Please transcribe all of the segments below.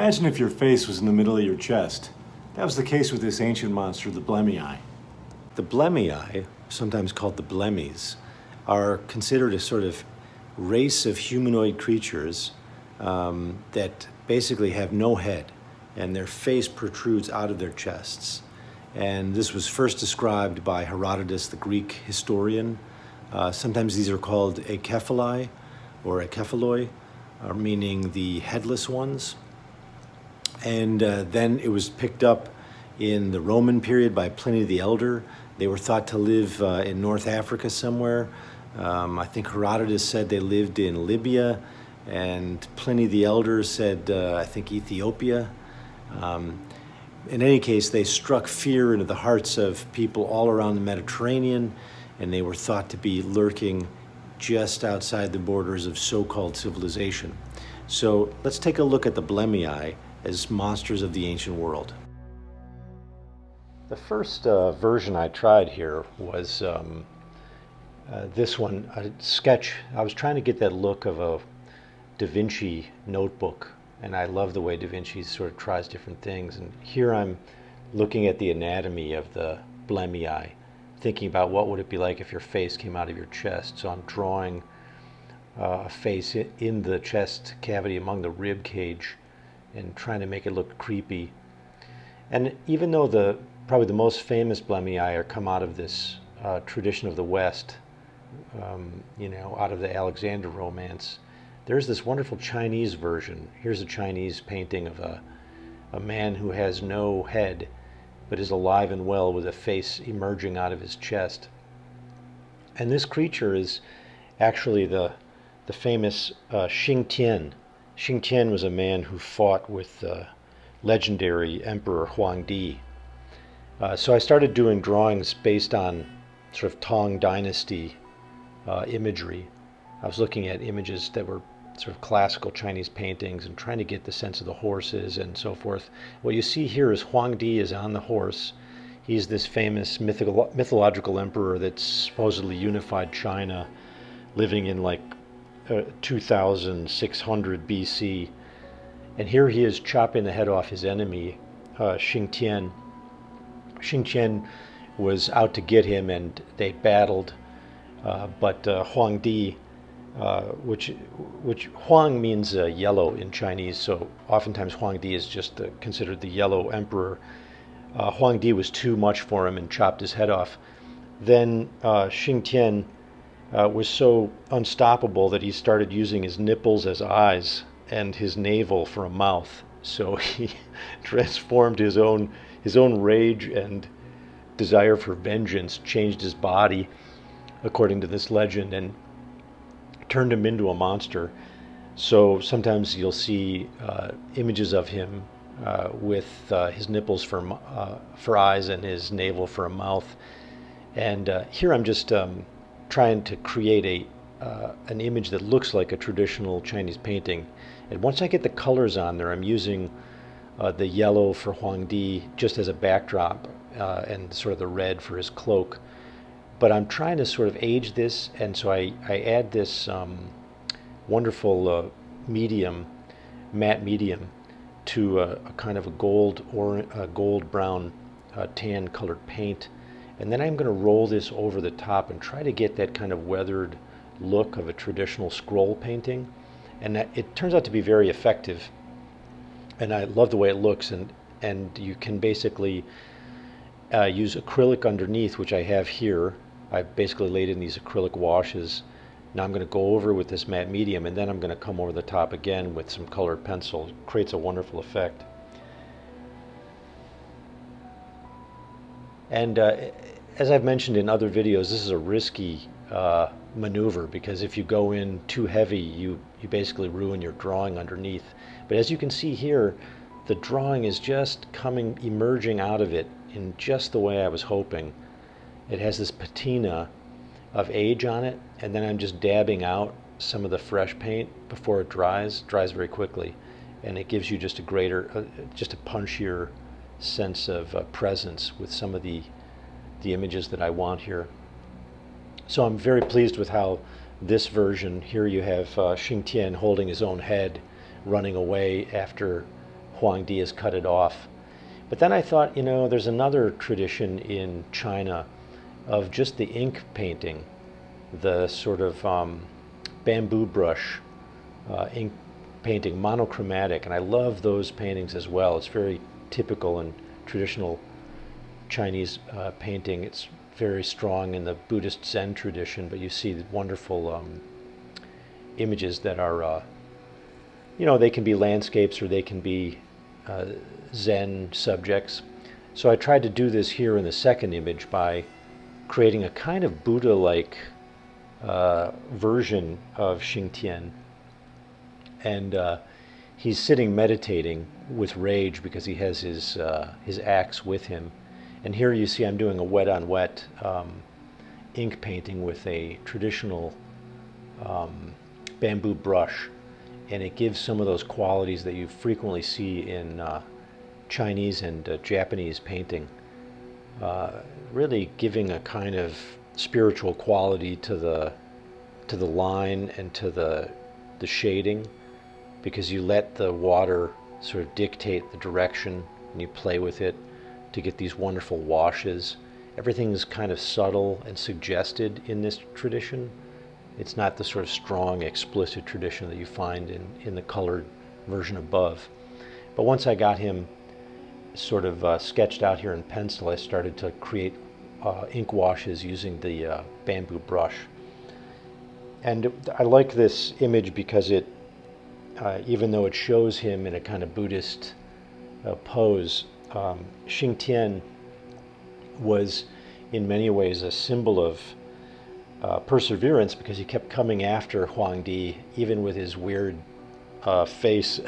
Imagine if your face was in the middle of your chest. That was the case with this ancient monster, the Blemmyes. The Blemmyes, sometimes called the Blemmyes, are considered a sort of race of humanoid creatures that basically have no head, and their face protrudes out of their chests. And this was first described by Herodotus, the Greek historian. Sometimes these are called akephali or akephaloi, meaning the headless ones. And then it was picked up in the Roman period by Pliny the Elder. They were thought to live in North Africa somewhere. I think Herodotus said they lived in Libya, and Pliny the Elder said, I think, Ethiopia. In any case, they struck fear into the hearts of people all around the Mediterranean, and they were thought to be lurking just outside the borders of so-called civilization. So let's take a look at the Blemmyes as monsters of the ancient world. The first version I tried here was this one, a sketch. I was trying to get that look of a Da Vinci notebook, and I love the way Da Vinci sort of tries different things. And here I'm looking at the anatomy of the Blemmyes, thinking about what would it be like if your face came out of your chest. So I'm drawing a face in the chest cavity among the rib cage and trying to make it look creepy. And even though probably the most famous Blemmyes are come out of this tradition of the West, out of the Alexander Romance, there's this wonderful Chinese version. Here's a Chinese painting of a man who has no head, but is alive and well with a face emerging out of his chest. And this creature is actually the famous Shington. Shington was a man who fought with the legendary Emperor Huangdi. So I started doing drawings based on sort of Tang Dynasty imagery. I was looking at images that were sort of classical Chinese paintings and trying to get the sense of the horses and so forth. What you see here is Huangdi is on the horse. He's this famous mythological emperor that supposedly unified China, living in like 2600 BC. And here he is chopping the head off his enemy, Shington. Shington was out to get him, and they battled, but Huangdi, which Huang means yellow in Chinese, so oftentimes Huangdi is just considered the yellow emperor. Huangdi was too much for him and chopped his head off. Then Shington was so unstoppable that he started using his nipples as eyes and his navel for a mouth. So he transformed his own rage and desire for vengeance, changed his body according to this legend, and turned him into a monster. So sometimes you'll see images of him with his nipples for eyes and his navel for a mouth. And here I'm just trying to create an image that looks like a traditional Chinese painting. And once I get the colors on there, I'm using the yellow for Huangdi just as a backdrop and sort of the red for his cloak. But I'm trying to sort of age this, and so I add this wonderful matte medium to a kind of a gold brown tan colored paint. And then I'm going to roll this over the top and try to get that kind of weathered look of a traditional scroll painting. And it turns out to be very effective. And I love the way it looks. And you can basically use acrylic underneath, which I have here. I basically laid in these acrylic washes. Now I'm going to go over with this matte medium, and then I'm going to come over the top again with some colored pencil. It creates a wonderful effect. And as I've mentioned in other videos, this is a risky maneuver, because if you go in too heavy, you basically ruin your drawing underneath. But as you can see here, the drawing is just emerging out of it in just the way I was hoping. It has this patina of age on it, and then I'm just dabbing out some of the fresh paint before it dries very quickly, and it gives you just a punchier sense of presence with some of the images that I want here. So I'm very pleased with how this version here, you have Shingtian holding his own head, running away after Huangdi has cut it off. But then I thought, there's another tradition in China of just the ink painting, the sort of bamboo brush ink painting, monochromatic, and I love those paintings as well. It's very typical in traditional Chinese painting. It's very strong in the Buddhist Zen tradition, but you see the wonderful images that are, they can be landscapes or they can be Zen subjects. So I tried to do this here in the second image by creating a kind of Buddha-like version of Shington. And he's sitting meditating with rage because he has his axe with him. And here you see I'm doing a wet-on-wet ink painting with a traditional bamboo brush. And it gives some of those qualities that you frequently see in Chinese and Japanese painting, really giving a kind of spiritual quality to the line and to the shading, because you let the water sort of dictate the direction and you play with it to get these wonderful washes. Everything's kind of subtle and suggested in this tradition. It's not the sort of strong, explicit tradition that you find in the colored version above. But once I got him sort of sketched out here in pencil, I started to create ink washes using the bamboo brush. And I like this image because it, even though it shows him in a kind of Buddhist pose, Shingtian was in many ways a symbol of perseverance, because he kept coming after Huangdi, even with his weird face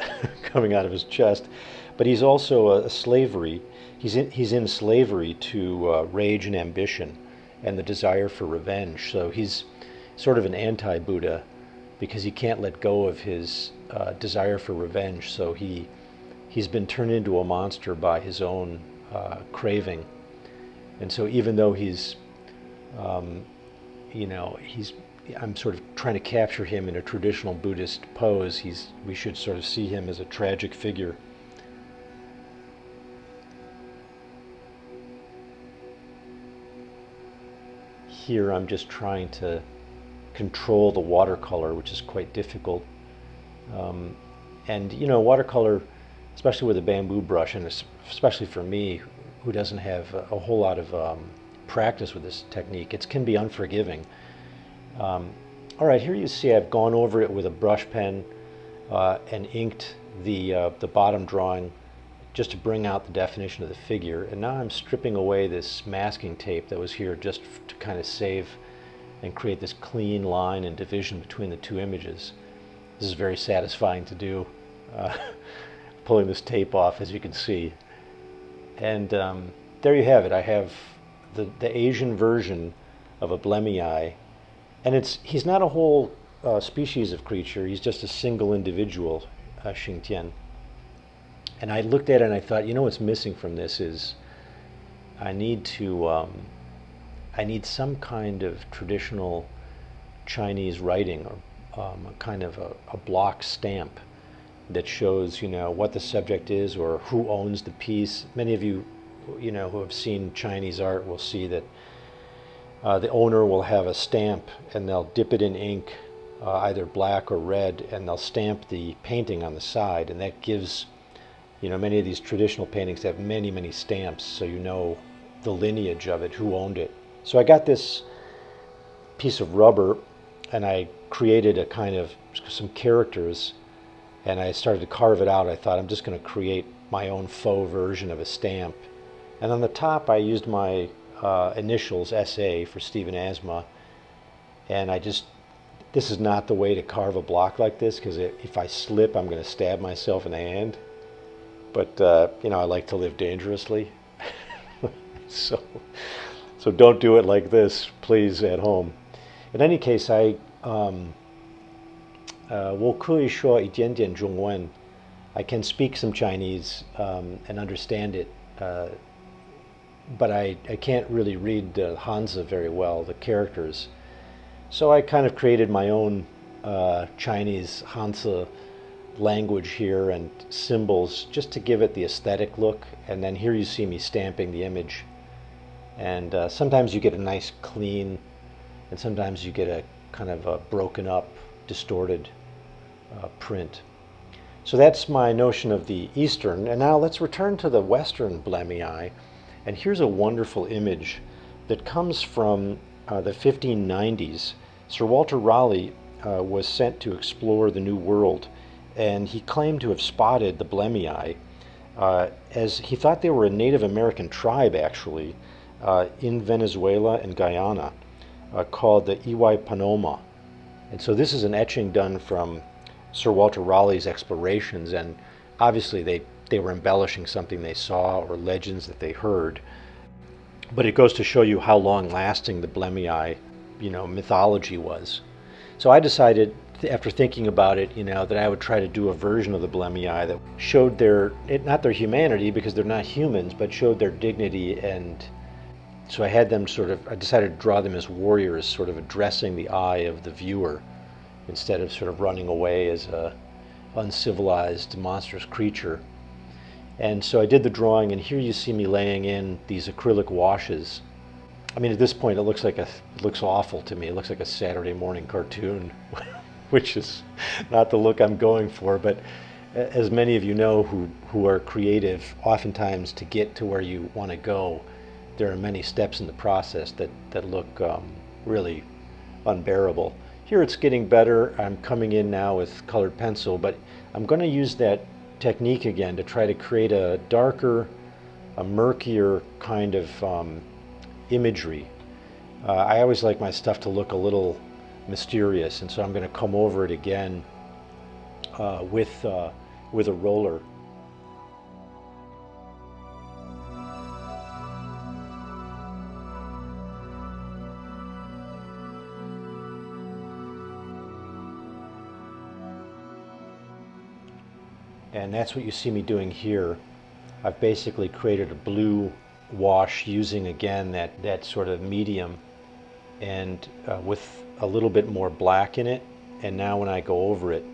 coming out of his chest. But he's also a slavery. He's in slavery to rage and ambition and the desire for revenge. So he's sort of an anti-Buddha because he can't let go of his desire for revenge. So he's been turned into a monster by his own craving. And so even though he's I'm sort of trying to capture him in a traditional Buddhist pose, we should sort of see him as a tragic figure. Here I'm just trying to control the watercolor, which is quite difficult. And watercolor, especially with a bamboo brush, and especially for me, who doesn't have a whole lot of practice with this technique, it can be unforgiving. All right, here you see I've gone over it with a brush pen and inked the bottom drawing just to bring out the definition of the figure. And now I'm stripping away this masking tape that was here just to kind of save and create this clean line and division between the two images. This is very satisfying to do, pulling this tape off, as you can see. And there you have it. I have the Asian version of a Blemmyes, and he's not a whole species of creature. He's just a single individual, Shingtian. And I looked at it and I thought, what's missing from this is I need some kind of traditional Chinese writing, or a kind of a block stamp that shows, what the subject is or who owns the piece. Many of you, who have seen Chinese art will see that the owner will have a stamp and they'll dip it in ink, either black or red, and they'll stamp the painting on the side, and that gives, many of these traditional paintings have many, many stamps, so you know the lineage of it, who owned it. So I got this piece of rubber and I created a kind of some characters, and I started to carve it out. I thought, I'm just going to create my own faux version of a stamp. And on the top I used my initials, SA, for Stephen Asma, and this is not the way to carve a block like this, because if I slip I'm going to stab myself in the hand. But I like to live dangerously. so don't do it like this, please, at home. In any case, I 我可以说一点点中文. I can speak some Chinese and understand it, but I can't really read the Hanzi very well, the characters. So I kind of created my own Chinese Hanzi language here and symbols just to give it the aesthetic look. And then here you see me stamping the image. And sometimes you get a nice clean, and sometimes you get a kind of a broken up, distorted print. So that's my notion of the Eastern. And now let's return to the Western Blemmyes. And here's a wonderful image that comes from the 1590s. Sir Walter Raleigh was sent to explore the New World, and he claimed to have spotted the Blemmyes as he thought they were a Native American tribe, actually, in Venezuela and Guyana, called the Iwaipanoma. And so this is an etching done from Sir Walter Raleigh's explorations, and obviously they were embellishing something they saw or legends that they heard. But it goes to show you how long-lasting the Blemmyes, mythology was. So I decided, after thinking about it, that I would try to do a version of the Blemmyes that showed not their humanity, because they're not humans, but showed their dignity. And so I had them I decided to draw them as warriors, sort of addressing the eye of the viewer, instead of sort of running away as a uncivilized, monstrous creature. And so I did the drawing, and here you see me laying in these acrylic washes. I mean, at this point, it looks awful to me. It looks like a Saturday morning cartoon, which is not the look I'm going for. But as many of you know who are creative, oftentimes to get to where you want to go, there are many steps in the process that look really unbearable. Here it's getting better. I'm coming in now with colored pencil, but I'm going to use that technique again to try to create a darker, a murkier kind of imagery. I always like my stuff to look a little mysterious, and so I'm going to come over it again with a roller. And that's what you see me doing here. I've basically created a blue wash using, again, that sort of medium, and with a little bit more black in it. And now when I go over it,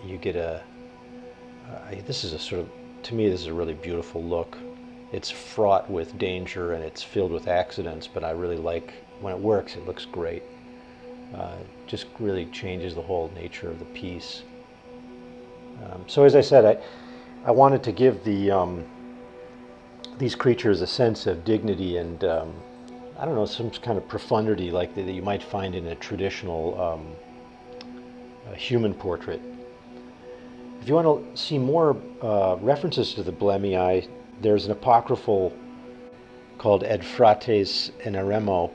you get this is to me, this is a really beautiful look. It's fraught with danger and it's filled with accidents, but I really like, when it works, it looks great. Just really changes the whole nature of the piece. So as I said, I wanted to give these creatures a sense of dignity and I don't know, some kind of profundity like that you might find in a traditional human portrait. If you want to see more references to the Blemmyes, there's an apocryphal called Ed Frates in Eremo,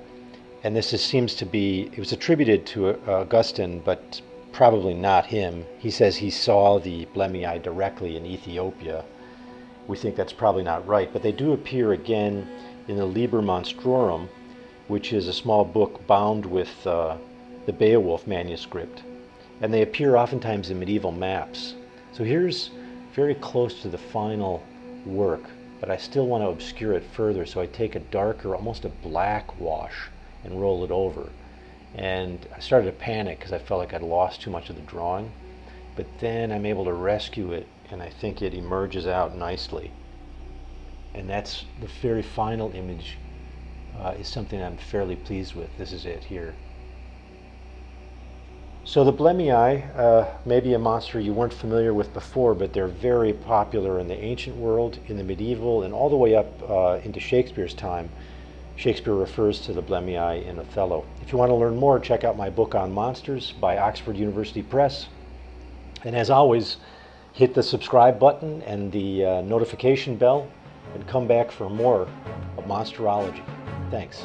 and this seems to be, it was attributed to Augustine, but probably not him. He says he saw the Blemmyes directly in Ethiopia. We think that's probably not right, but they do appear again in the Liber Monstrorum, which is a small book bound with the Beowulf manuscript. And they appear oftentimes in medieval maps. So here's very close to the final work, but I still want to obscure it further, so I take a darker, almost a black wash, and roll it over. And I started to panic because I felt like I'd lost too much of the drawing, but then I'm able to rescue it, and I think it emerges out nicely. And that's the very final image, is something I'm fairly pleased with. This is it here. So the Blemmyes, maybe a monster you weren't familiar with before, but they're very popular in the ancient world, in the medieval, and all the way up into Shakespeare's time. Shakespeare refers to the Blemmyes in Othello. If you want to learn more, check out my book on monsters by Oxford University Press. And as always, hit the subscribe button and the notification bell, and come back for more of Monsterology. Thanks.